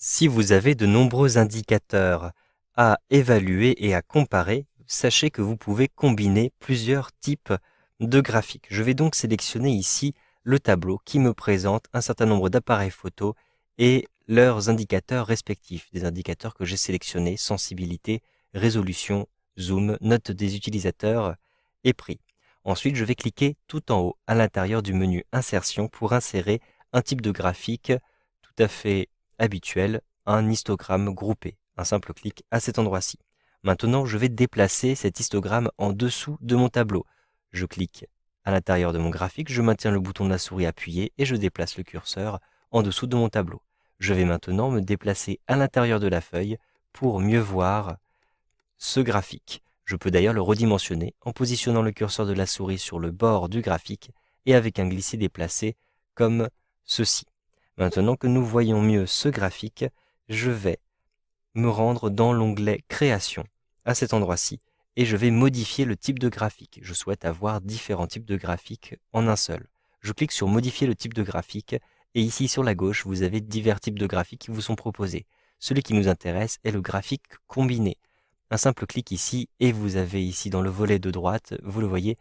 Si vous avez de nombreux indicateurs à évaluer et à comparer, sachez que vous pouvez combiner plusieurs types de graphiques. Je vais donc sélectionner ici le tableau qui me présente un certain nombre d'appareils photo et leurs indicateurs respectifs, des indicateurs que j'ai sélectionnés, sensibilité, résolution, zoom, note des utilisateurs et prix. Ensuite, je vais cliquer tout en haut à l'intérieur du menu Insertion pour insérer un type de graphique tout à fait habituel, un histogramme groupé. Un simple clic à cet endroit-ci. Maintenant, je vais déplacer cet histogramme en dessous de mon tableau. Je clique à l'intérieur de mon graphique, je maintiens le bouton de la souris appuyé et je déplace le curseur en dessous de mon tableau. Je vais maintenant me déplacer à l'intérieur de la feuille pour mieux voir ce graphique. Je peux d'ailleurs le redimensionner en positionnant le curseur de la souris sur le bord du graphique et avec un glisser-déplacer comme ceci. Maintenant que nous voyons mieux ce graphique, je vais me rendre dans l'onglet Création à cet endroit-ci et je vais modifier le type de graphique. Je souhaite avoir différents types de graphiques en un seul. Je clique sur Modifier le type de graphique et ici sur la gauche, vous avez divers types de graphiques qui vous sont proposés. Celui qui nous intéresse est le graphique combiné. Un simple clic ici et vous avez ici dans le volet de droite, vous le voyez,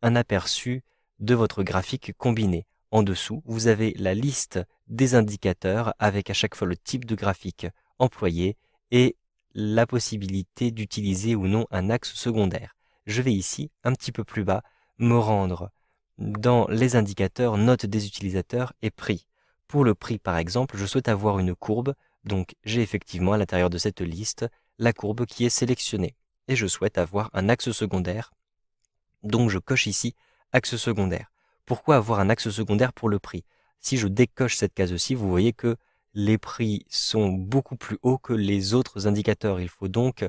un aperçu de votre graphique combiné. En dessous, vous avez la liste des indicateurs avec à chaque fois le type de graphique employé et la possibilité d'utiliser ou non un axe secondaire. Je vais ici, un petit peu plus bas, me rendre dans les indicateurs notes des utilisateurs et prix. Pour le prix, par exemple, je souhaite avoir une courbe, donc j'ai effectivement à l'intérieur de cette liste la courbe qui est sélectionnée. Et je souhaite avoir un axe secondaire, donc je coche ici axe secondaire. Pourquoi avoir un axe secondaire pour le prix? Si je décoche cette case-ci, vous voyez que les prix sont beaucoup plus hauts que les autres indicateurs. Il faut donc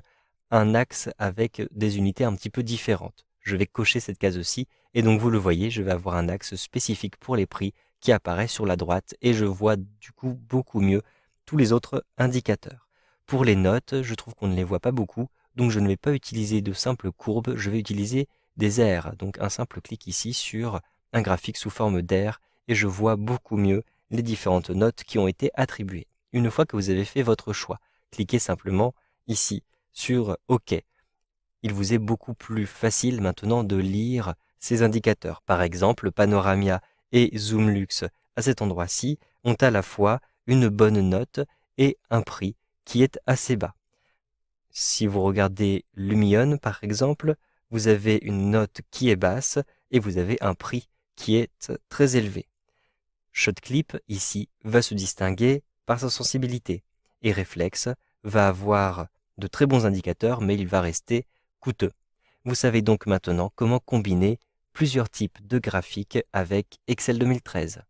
un axe avec des unités un petit peu différentes. Je vais cocher cette case-ci et donc vous le voyez, je vais avoir un axe spécifique pour les prix qui apparaît sur la droite et je vois du coup beaucoup mieux tous les autres indicateurs. Pour les notes, je trouve qu'on ne les voit pas beaucoup, donc je ne vais pas utiliser de simples courbes, je vais utiliser des airs. Donc un simple clic ici sur un graphique sous forme d'air et je vois beaucoup mieux les différentes notes qui ont été attribuées. Une fois que vous avez fait votre choix, cliquez simplement ici sur OK. Il vous est beaucoup plus facile maintenant de lire ces indicateurs. Par exemple, Panoramia et Zoomlux à cet endroit-ci ont à la fois une bonne note et un prix qui est assez bas. Si vous regardez Lumion par exemple, vous avez une note qui est basse et vous avez un prix qui est très élevé. ShotClip, ici, va se distinguer par sa sensibilité et Reflex va avoir de très bons indicateurs, mais il va rester coûteux. Vous savez donc maintenant comment combiner plusieurs types de graphiques avec Excel 2013.